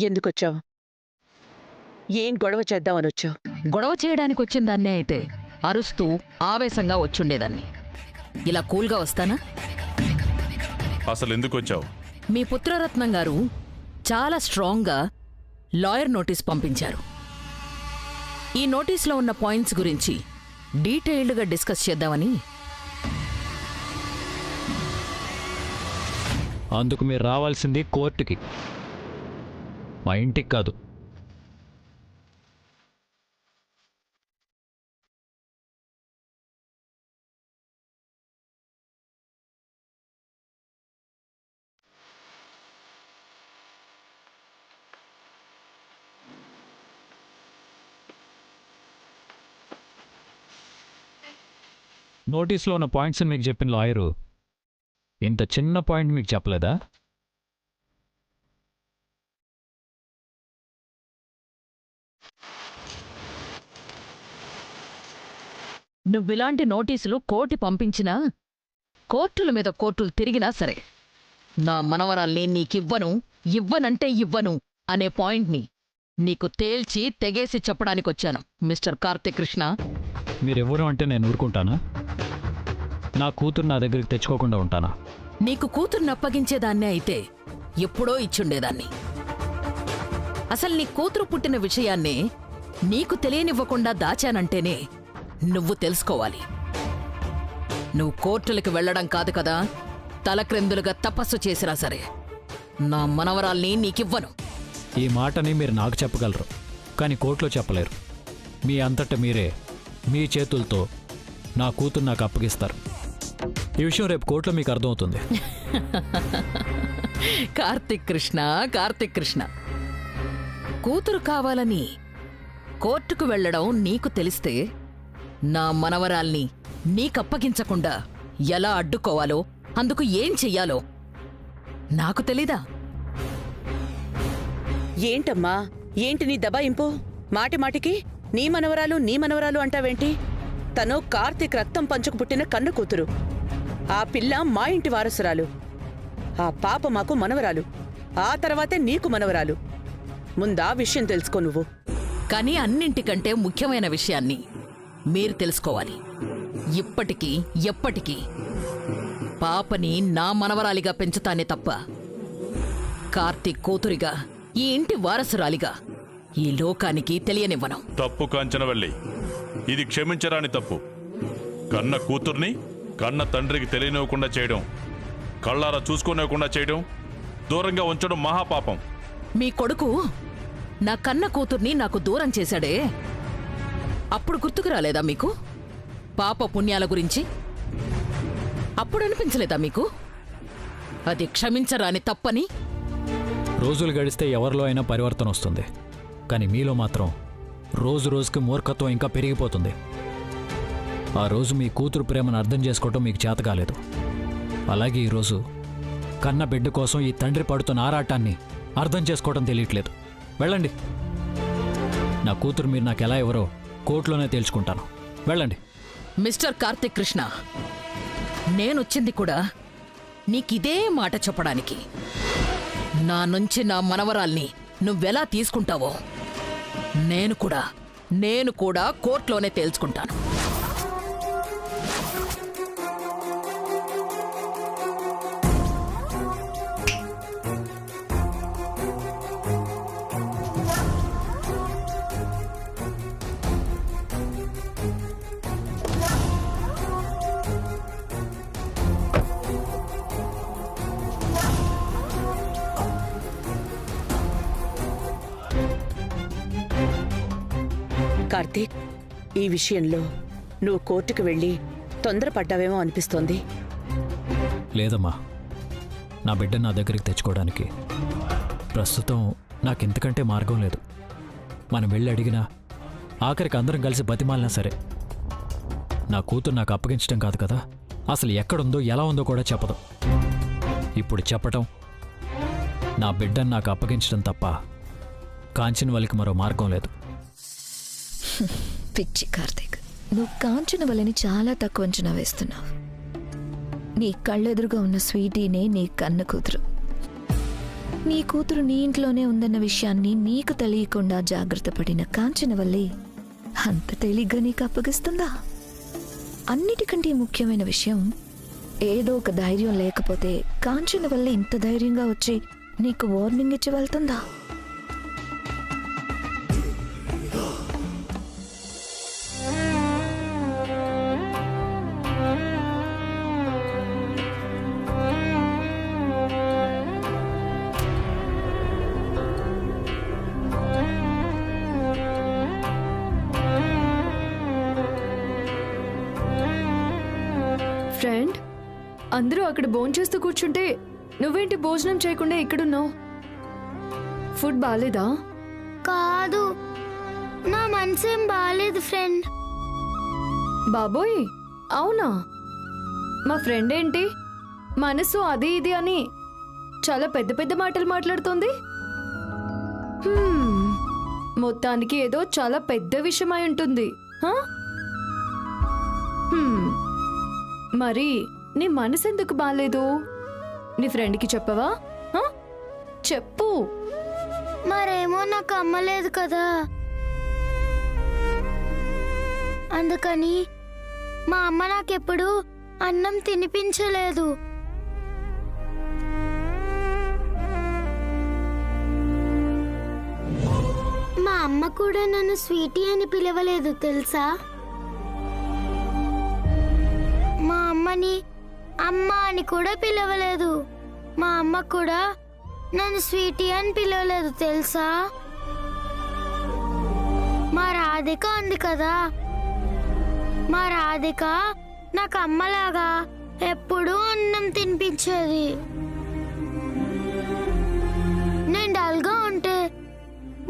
ఎందుకొచ్చావు? ఏం గొడవ చేద్దామనొచ్చావు? గొడవ చేయడానికి వచ్చిన దాన్నే అయితే అరుస్తూ ఆవేశంగా వచ్చుండేదాన్ని. ఇలా కూల్గా వస్తానా? అసలు ఎందుకొచ్చావు? మీ పుత్రరత్నం గారు చాలా స్ట్రాంగ్గా లాయర్ నోటీస్ పంపించారు. ఈ నోటీస్లో ఉన్న పాయింట్స్ గురించి డీటెయిల్డ్గా డిస్కస్ చేద్దామని. అందుకు మీరు రావాల్సింది కోర్టుకి, మా ఇంటికి కాదు. నోటీస్లో ఉన్న పాయింట్స్ మీకు చెప్పిన లాయరు ఇంత చిన్న పాయింట్ మీకు చెప్పలేదా? నువ్విలాంటి నోటీసులు కోర్టు పంపించినా, కోర్టుల మీద కోర్టులు తిరిగినా సరే, నా మనవరాల్ని ఇవ్వనంటే ఇవ్వను అనే పాయింట్ని నీకు తేల్చి తెగేసి చెప్పడానికొచ్చాను మిస్టర్ కార్తీక్ కృష్ణ. మీరెవ్వరు అంటే నేను ఊరుకుంటానా? నా కూతురు నా దగ్గరికి తెచ్చుకోకుండా ఉంటానా? నీకు కూతుర్ని అప్పగించేదాన్నే అయితే ఎప్పుడో ఇచ్చుండేదాన్ని. అసలు నీ కూతురు పుట్టిన విషయాన్నే నీకు తెలియనివ్వకుండా దాచానంటేనే నువ్వు తెలుసుకోవాలి. నువ్వు కోర్టులకు వెళ్లడం కాదు కదా, తలక్రిందులుగా తపస్సు చేసినా సరే నా మనవరాల్ని నీకివ్వను. ఈ మాటని మీరు నాకు చెప్పగలరు, కానీ కోర్టులో చెప్పలేరు. మీ అంతట మీరే మీ చేతులతో నా కూతురు నాకు అప్పగిస్తారు. ఈ విషయం రేపు కోర్టులో మీకు అర్థమవుతుంది. కార్తీక్ కృష్ణ, కూతురు కావాలని కోర్టుకు వెళ్లడం నీకు తెలిస్తే నా మనవరాల్ని నీకప్పగించకుండా ఎలా అడ్డుకోవాలో, అందుకు ఏం చెయ్యాలో నాకు తెలీదా? ఏంటమ్మా, ఏంటి నీ దబాయింపు? మాటిమాటికి నీ మనవరాలు అంటావేంటి? తను కార్తీక్ రక్తం పంచుకు పుట్టిన కన్ను కూతురు. ఆ పిల్ల మా ఇంటి వారసురాలు. ఆ పాప మాకు మనవరాలు. ఆ తర్వాతే నీకు మనవరాలు. ముందా విషయం తెలుసుకో నువ్వు. కానీ అన్నింటికంటే ముఖ్యమైన విషయాన్ని మీరు తెలుసుకోవాలి. ఇప్పటికీ ఎప్పటికీ పాపని నా మనవరాలిగా పెంచుతానే తప్ప కార్తీక్ కూతురిగా, ఈ ఇంటి వారసురాలిగా ఈ లోకానికి తెలియనివ్వను. తప్పు కాంచనవల్లి, ఇది క్షమించరాని తప్పు. కన్న కూతుర్ని కన్న తండ్రికి తెలియనివ్వకుండా చేయడం, కళ్ళారా చూసుకోనివ్వకుండా చేయడం, దూరంగా ఉంచడం మహాపాపం. మీ కొడుకు నా కన్న కూతుర్ని నాకు దూరం చేశాడే, అప్పుడు గుర్తుకు రాలేదా మీకు పాప పుణ్యాల గురించి? అప్పుడు అనిపించలేదా మీకు అది క్షమించరాని తప్పని? రోజులు గడిస్తే ఎవరిలో అయినా పరివర్తన వస్తుంది, కానీ మీలో మాత్రం రోజు రోజుకి మూర్ఖత్వం ఇంకా పెరిగిపోతుంది. ఆ రోజు మీ కూతురు ప్రేమను అర్థం చేసుకోవటం మీకు చేత కాలేదు. అలాగే ఈరోజు కన్న బిడ్డ కోసం ఈ తండ్రి పడుతున్న ఆరాటాన్ని అర్థం చేసుకోవటం తెలియట్లేదు. వెళ్ళండి. నా కూతురు మీరు నాకు ఎలా ఎవరో కోర్టులోనే తేల్చుకుంటాను. వెళ్ళండి. మిస్టర్ కార్తీక్ కృష్ణ, నేనొచ్చింది కూడా నీకిదే మాట చెప్పడానికి. నా నుంచి నా మనవరాల్ని నువ్వెలా తీసుకుంటావో నేను కూడా కోర్టులోనే తేల్చుకుంటాను. కార్తీక్, ఈ విషయంలో నువ్వు కోర్టుకు వెళ్ళి తొందరపడ్డావేమో అనిపిస్తోంది. లేదమ్మా, నా బిడ్డ నా దగ్గరికి తెచ్చుకోవడానికి ప్రస్తుతం నాకింతకంటే మార్గం లేదు. మనం వెళ్ళి అడిగినా, ఆఖరికి అందరం కలిసి బతిమాలినా సరే నా కూతురు నాకు అప్పగించడం కాదు కదా, అసలు ఎక్కడుందో ఎలా ఉందో కూడా చెప్పదు. ఇప్పుడు చెప్పటం, నా బిడ్డను నాకు అప్పగించడం తప్ప కాంచనవల్లికి మరో మార్గం లేదు. పిచ్చి కార్తీక్, నువ్వు కాంచనవల్లిని చాలా తక్కువ అంచనా వేస్తున్నావు. నీ కళ్ళెదురుగా ఉన్న స్వీటీనే నీ కన్న కూతురు. నీ కూతురు నీ ఇంట్లోనే ఉందన్న విషయాన్ని నీకు తెలియకుండా జాగ్రత్త పడిన కాంచనవల్లి అంత తేలిగ్గా నీకు అప్పగిస్తుందా? అన్నిటికంటే ముఖ్యమైన విషయం, ఏదో ఒక ధైర్యం లేకపోతే కాంచనవల్లి ఇంత ధైర్యంగా వచ్చి నీకు వార్నింగ్ ఇచ్చి వెళ్తుందా? ఫ్రెండ్, అందరూ అక్కడ భోంచేస్తూ కూర్చుంటే నువ్వేంటి భోజనం చేయకుండా ఇక్కడున్నావు? ఫుడ్ బాలేదా? కాదు, నా మనసేం బాలేదు ఫ్రెండ్. బాబోయ్, అవునా? మా ఫ్రెండ్ ఏంటి మనసు అది ఇది అని చాలా పెద్ద పెద్ద మాటలు మాట్లాడుతుంది. మొత్తానికి ఏదో చాలా పెద్ద విషయమై ఉంటుంది. హా? మరి నీ మనసు ఎందుకు బాలేదు? నీ ఫ్రెండ్కి చెప్పవా? హా? చెప్పు. మరేమో నాకు అమ్మలేదు కదా, అందుకని మా అమ్మ నాకెప్పుడు అన్నం తినిపించలేదు. మా అమ్మ కూడా నన్ను స్వీటీ అని పిలవలేదు తెలుసా? మా అమ్మని అమ్మ అని కూడా పిలవలేదు. మా అమ్మ కూడా నన్ను స్వీటీ అని పిలవలేదు తెలుసా? మా రాధిక ఉంది కదా, మా రాధిక నాకు అమ్మలాగా ఎప్పుడూ అన్నం తినిపించేది. నేను డల్గా ఉంటే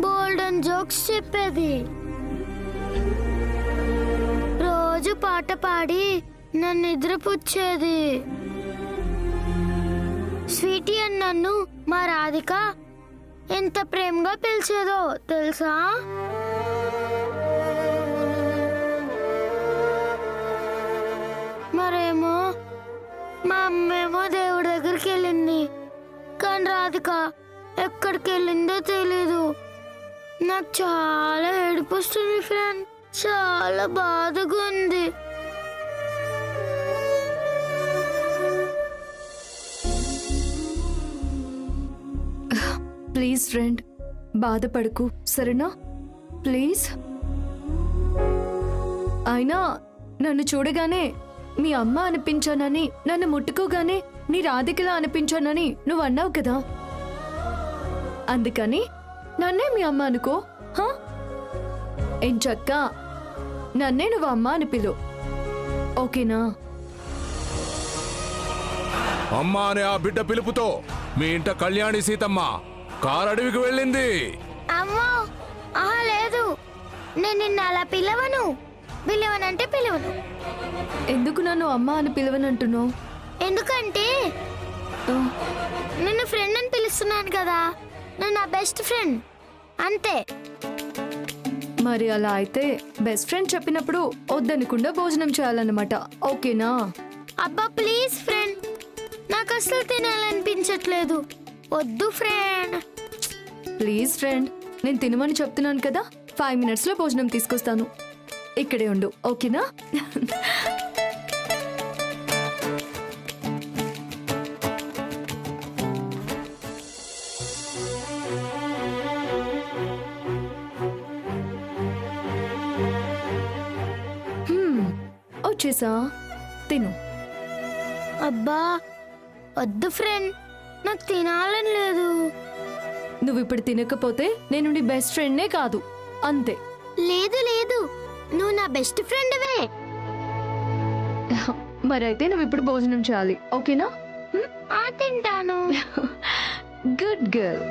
బోల్డెన్ జోక్స్ చెప్పేది. రోజు పాట పాడి నన్ను నిద్రపుచ్చేది. స్వీటీ అని నన్ను మా రాధిక ఎంత ప్రేమగా పిలిచేదో తెలుసా? మరేమో మా అమ్మేమో దేవుడి దగ్గరికి వెళ్ళింది, కానీ రాధిక ఎక్కడికి వెళ్ళిందో తెలీదు. నాకు చాలా ఏడుపు వస్తుంది ఫ్రెండ్, చాలా బాధగా ఉంది. ప్లీజ్ ఫ్రెండ్, బాధపడకు సరేనా? ప్లీజ్. అయినా నన్ను చూడగానే మీ అమ్మ అనిపించానని, నన్ను ముట్టుకోగానే నీ రాధికలా అనిపించానని నువ్వు అన్నావు కదా, అందుకని నన్నే మీ అమ్మ అనుకో. హా? ఎంచక్క నన్నే నువ్వు అమ్మ అని పిలు, ఓకేనా? అమ్మా అనే ఆ బిడ్డ పిలుపుతో మీ ఇంట కళ్యాణి సీతమ్మ కారు అడవికి వెళ్ళింది. అమ్మో, ఆహా లేదు, నేను నిన్ను అలా పిలవను. పిలవనంటే పిలవను. ఎందుకు నన్ను అమ్మ అని పిలవనంటున్నావు? ఎందుకంటే నిన్ను ఫ్రెండ్ అని పిలుస్తున్నాను కదా, నువ్వు నా బెస్ట్ ఫ్రెండ్ అంతే. మరి అలా అయితే బెస్ట్ ఫ్రెండ్ చెప్పినప్పుడు వద్దనకుండా భోజనం చేయాలన్నమాట, ఓకేనా? అబ్బా ప్లీజ్ ఫ్రెండ్, నాకు అసలు తినాలనిపించట్లేదు. వద్దు ఫ్రెండ్. ప్లీజ్ ఫ్రెండ్, నేను తినమని చెప్తున్నాను కదా, 5 minutes లో భోజనం తీసుకొస్తాను. ఇక్కడే ఉండు, ఓకేనా? వచ్చేసా, తిను. అబ్బా వద్దు ఫ్రెండ్, నాకు తినాలని లేదు. నువ్వు ఇప్పుడు తినకపోతే నేను నీ బెస్ట్ ఫ్రెండ్నే కాదు, అంతే. లేదు లేదు, నువ్వు నా బెస్ట్ ఫ్రెండ్వే. మరైతే నువ్వు ఇప్పుడు భోజనం చేయాలి, ఓకేనా? తింటాను. Good girl.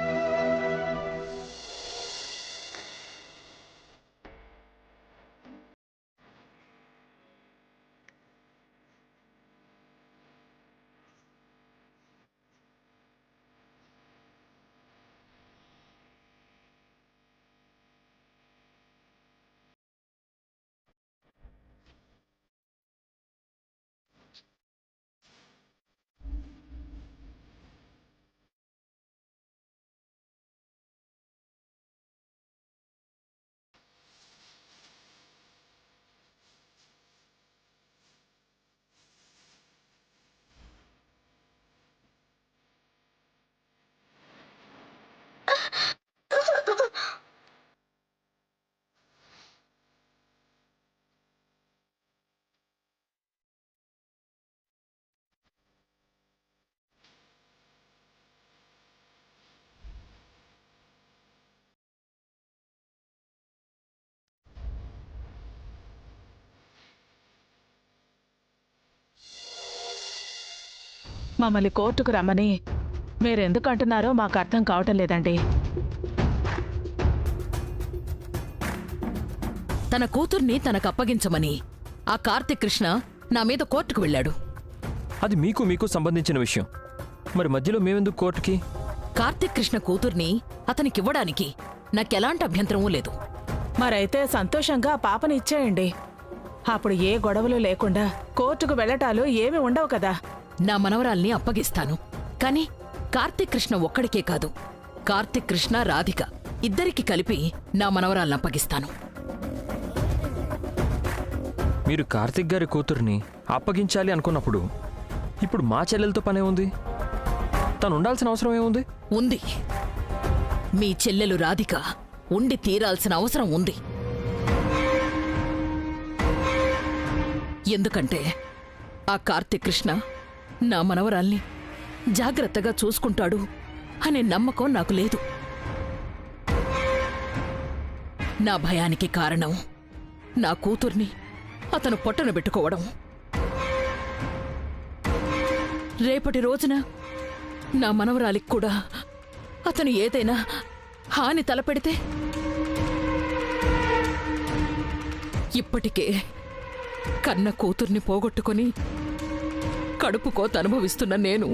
మమ్మల్ని కోర్టుకు రమ్మని మీరెందుకు అంటున్నారో మాకు అర్థం కావటం లేదండి. తన కూతుర్ని తనకు అప్పగించమని ఆ కార్తీక్ కృష్ణ నా మీద కోర్టుకు వెళ్ళాడు. అది మీకు సంబంధించిన విషయం. మరి మధ్యలో మేమెందుకు కోర్టుకి? కార్తీక్ కృష్ణ కూతుర్ని అతనికివ్వడానికి నాకెలాంటి అభ్యంతరమూ లేదు. మరైతే సంతోషంగా ఆ పాపని ఇచ్చేయండి. అప్పుడు ఏ గొడవలు లేకుండా కోర్టుకు వెళ్ళటాలు ఏమీ ఉండవు కదా. నా మనవరాల్ని అప్పగిస్తాను. కాని కార్తీక్ కృష్ణ ఒక్కడికే కాదు, కార్తీక్ కృష్ణ రాధిక ఇద్దరికి కలిపి నా మనవరాల్ని అప్పగిస్తాను. మీరు కార్తీక్ గారి కూతుర్ని అప్పగించాలి అనుకున్నప్పుడు ఇప్పుడు మా చెల్లెలతో పనే ఉంది? తను ఉండాల్సిన అవసరం ఏముంది? ఉంది. మీ చెల్లెలు రాధిక ఉండి తీరాల్సిన అవసరం ఉంది. ఎందుకంటే ఆ కార్తీక్ కృష్ణ నా మనవరాల్ని జాగ్రత్తగా చూసుకుంటాడు అనే నమ్మకం నాకు లేదు. నా భయానికి కారణం నా కూతుర్ని అతను పొట్టన పెట్టుకోవడం. రేపటి రోజున నా మనవరాలికి కూడా అతను ఏదైనా హాని తలపెడితే? ఇప్పటికే కన్న కూతుర్ని పోగొట్టుకొని కడుపు కోత అనుభవిస్తున్న నేను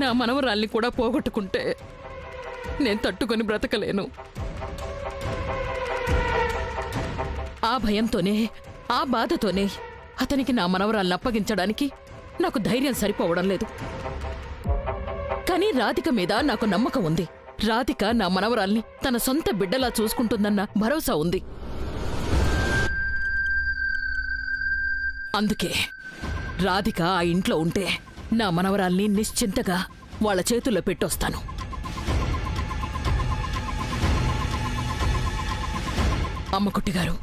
నా మనవరాల్ని కూడా పోగొట్టుకుంటే నేను తట్టుకొని బ్రతకలేను. ఆ భయంతోనే, ఆ బాధతోనే అతనికి నా మనవరాల్ని అప్పగించడానికి నాకు ధైర్యం సరిపోవడం లేదు. కానీ రాధిక మీద నాకు నమ్మకం ఉంది. రాధిక నా మనవరాల్ని తన సొంత బిడ్డలా చూసుకుంటుందన్న భరోసా ఉంది. అందుకే రాధిక ఆ ఇంట్లో ఉంటే నా మనవరాల్ని నిశ్చింతగా వాళ్ళ చేతుల్లో పెట్టొస్తాను. అమ్మకుట్టిగారు,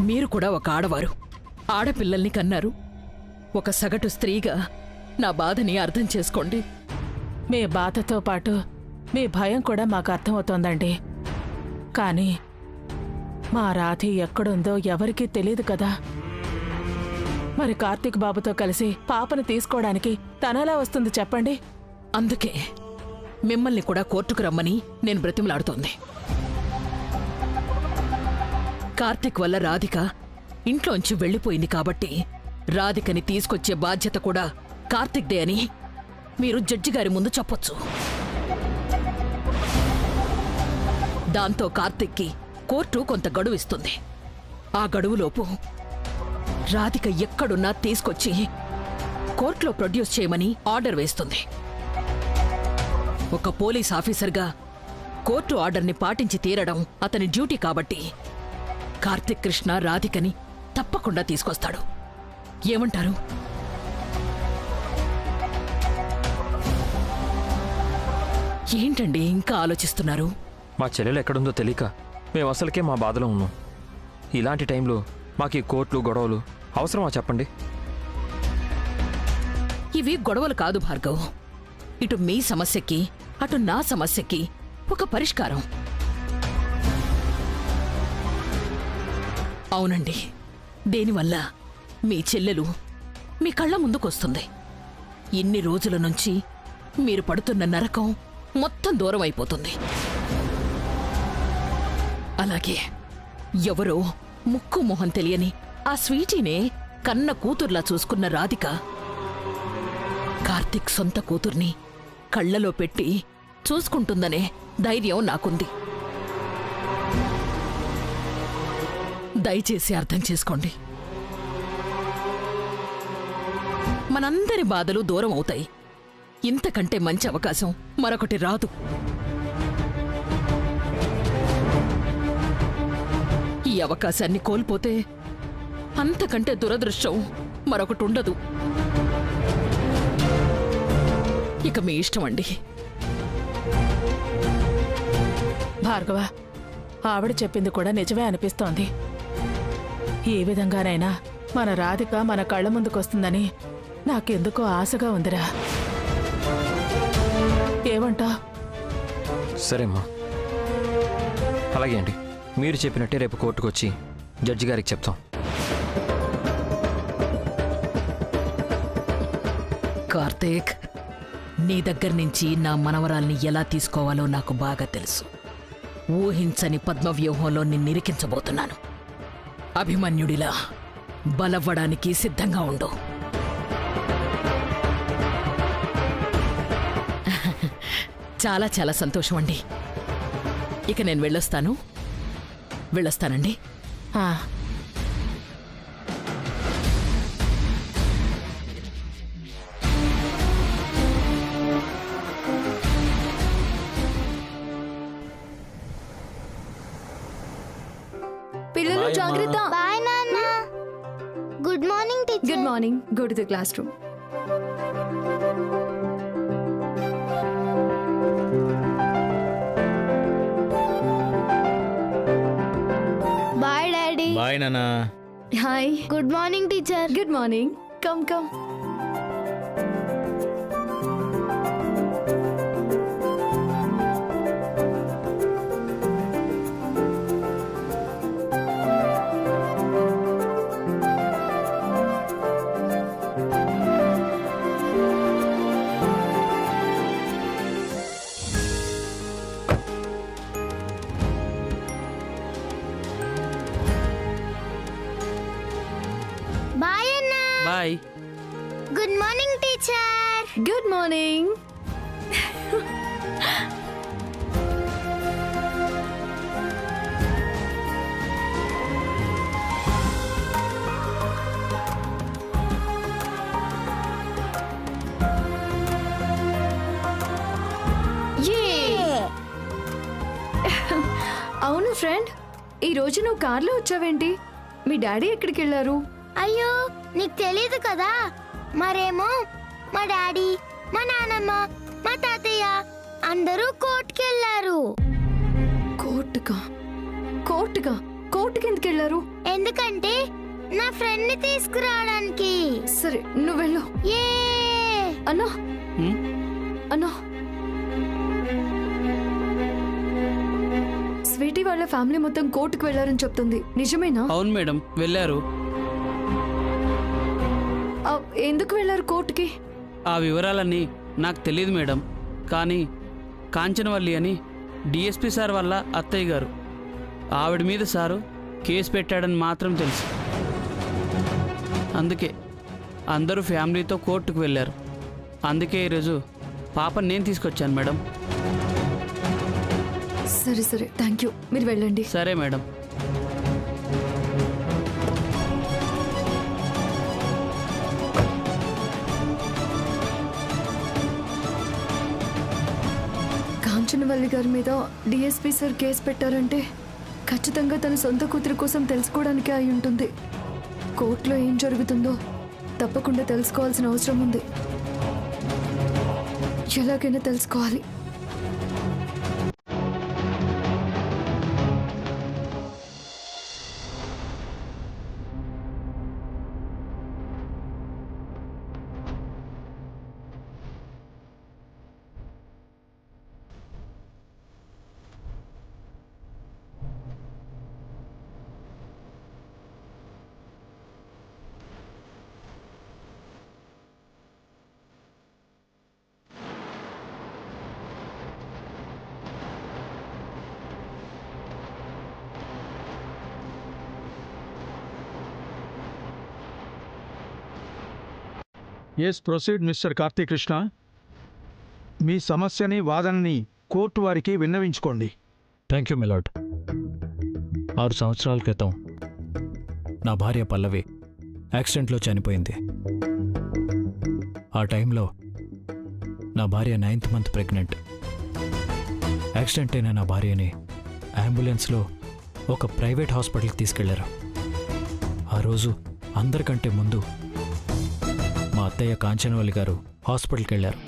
మీరు కూడా ఒక ఆడవారు, ఆడపిల్లల్ని కన్నారు. ఒక సగటు స్త్రీగా నా బాధని అర్థం చేసుకోండి. మీ బాధతో పాటు మీ భయం కూడా మాకు అర్థమవుతోందండి. కానీ మా రాధి ఎక్కడుందో ఎవరికీ తెలియదు కదా. మరి కార్తీక్ బాబుతో కలిసి పాపను తీసుకోవడానికి తనెలా వస్తుంది చెప్పండి? అందుకే మిమ్మల్ని కూడా కోర్టుకు రమ్మని నేను బ్రతిమలాడుతోంది. కార్తీక్ వల్ల రాధిక ఇంట్లోంచి వెళ్ళిపోయింది కాబట్టి రాధికని తీసుకొచ్చే బాధ్యత కూడా కార్తీక్దే అని మీరు జడ్జి గారి ముందు చెప్పొచ్చు. దాంతో కార్తీక్కి కోర్టు కొంత గడువు ఇస్తుంది. ఆ గడువులోపు రాధిక ఎక్కడున్నా తీసుకొచ్చి కోర్టులో ప్రొడ్యూస్ చేయమని ఆర్డర్ వేస్తుంది. ఒక పోలీస్ ఆఫీసర్గా కోర్టు ఆర్డర్ని పాటించి తీరడం అతని డ్యూటీ కాబట్టి కార్తీక్ కృష్ణ రాధికని తప్పకుండా తీసుకొస్తాడు. ఏమంటారు? ఏంటండి ఇంకా ఆలోచిస్తున్నారు? మా చెల్లెలు ఎక్కడుందో తెలియక మేము అసలుకే మా బాధలో ఉన్నాం. ఇలాంటి టైంలో మాకు ఈ కోర్టులు గొడవలు అవసరమా చెప్పండి? ఇవి గొడవలు కాదు భార్గవ్. ఇటు మీ సమస్యకి అటు నా సమస్యకి ఒక పరిష్కారం. అవునండి, దేనివల్ల మీ చెల్లెలు మీ కళ్ళ ముందుకొస్తుంది. ఇన్ని రోజుల నుంచి మీరు పడుతున్న నరకం మొత్తం దూరం అయిపోతుంది. అలాగే ఎవరో ముక్కు మొహం తెలియని ఆ స్వీటీనే కన్న కూతుర్లా చూసుకున్న రాధిక కార్తీక్ సొంత కూతుర్ని కళ్ళలో పెట్టి చూసుకుంటుందనే ధైర్యం నాకుంది. దయచేసి అర్థం చేసుకోండి. మనందరి బాధలు దూరం అవుతాయి. ఇంతకంటే మంచి అవకాశం మరొకటి రాదు. ఈ అవకాశాన్ని కోల్పోతే అంతకంటే దురదృష్టం మరొకటి ఉండదు. ఇక మీ ఇష్టం అండి. భార్గవ, ఆవిడ చెప్పింది కూడా నిజమే అనిపిస్తోంది. ఏ విధంగానైనా మన రాధిక మన కళ్ళ ముందుకొస్తుందని నాకెందుకో ఆశగా ఉందిరా. ఏమంటా? సరేమ్మా, అలాగే అండి. మీరు చెప్పినట్టే రేపు కోర్టుకు వచ్చి జడ్జి గారికి చెప్తాం. కార్తీక్, నీ దగ్గర నుంచి నా మనవరాల్ని ఎలా తీసుకోవాలో నాకు బాగా తెలుసు. ఊహించని పద్మవ్యూహంలో నిన్నిరికించబోతున్నాను. అభిమన్యుడిలా బలవ్వడానికి సిద్ధంగా ఉండు. చాలా చాలా సంతోషం అండి. ఇక నేను వెళ్ళొస్తానండి. ఆ, పిల్లలు జాగ్రత్త. బాయ్ నాన్న. Good morning teacher. Good morning. Go to the classroom. Bye daddy. Bye నానా. Hi. Good morning teacher. Good morning. Come come. Bye అన్న. Bye. Good morning teacher. Good morning. అవును ఫ్రెండ్, ఈ రోజు నువ్వు కార్లో వచ్చావేంటి? మీ డాడీ ఎక్కడికి వెళ్ళారు? అయ్యో, నీకు తెలియదు కదా. మరేమో మా డాడీ, మా నాన్నమ్మ, మా తాతయ్య అందరూ కోర్టుకి వెళ్ళారు. కోర్టుకి ఎందుకు వెళ్ళారు? ఎందుకంటే నా ఫ్రెండ్ ని తీసుకురావడానికి. సరే నువ్వు వెళ్ళు. ఏ అన్నా అన్నా, స్వీటీ వాళ్ళ ఫ్యామిలీ మొత్తం కోర్టుకు వెళ్ళారని చెప్తుంది. నిజమేనా? అవును మేడం, వెళ్ళారు. ఎందుకు వెళ్ళారు కోర్టుకి? ఆ వివరాలన్నీ నాకు తెలియదు మేడం. కానీ కాంచనవల్లి అని డిఎస్పి సార్ వాళ్ళ అత్తయ్య గారు, ఆవిడ మీద సారు కేసు పెట్టాడని మాత్రం తెలుసు. అందుకే అందరూ ఫ్యామిలీతో కోర్టుకు వెళ్ళారు. అందుకే ఈరోజు పాపని నేను తీసుకొచ్చాను మేడం. సరే థ్యాంక్ యూ. మీరు వెళ్ళండి. సరే మేడం. కాంచనవల్లి గారి మీద డిఎస్పీ సార్ కేసు పెట్టారంటే ఖచ్చితంగా తన సొంత కూతురి కోసం తెలుసుకోవడానికే అయి ఉంటుంది. కోర్టులో ఏం జరుగుతుందో తప్పకుండా తెలుసుకోవాల్సిన అవసరం ఉంది. ఎలాగైనా తెలుసుకోవాలి. Yes proceed mister Karthik Krishna. మీ సమస్యని వాదనని కోర్టు వారికి విన్నవించుకోండి. Thank you my lord. 6 సంవత్సరాల క్రితం నా భార్య పల్లవి యాక్సిడెంట్లో చనిపోయింది. ఆ టైంలో నా భార్య 9th మంత్ ప్రెగ్నెంట్. యాక్సిడెంట్ అయిన నా భార్యని అంబులెన్స్లో ఒక ప్రైవేట్ హాస్పిటల్కి తీసుకెళ్లారు. ఆ రోజు అందరికంటే ముందు మా అత్తయ్య కాంచనవల్లి గారు హాస్పిటల్కి వెళ్ళారు.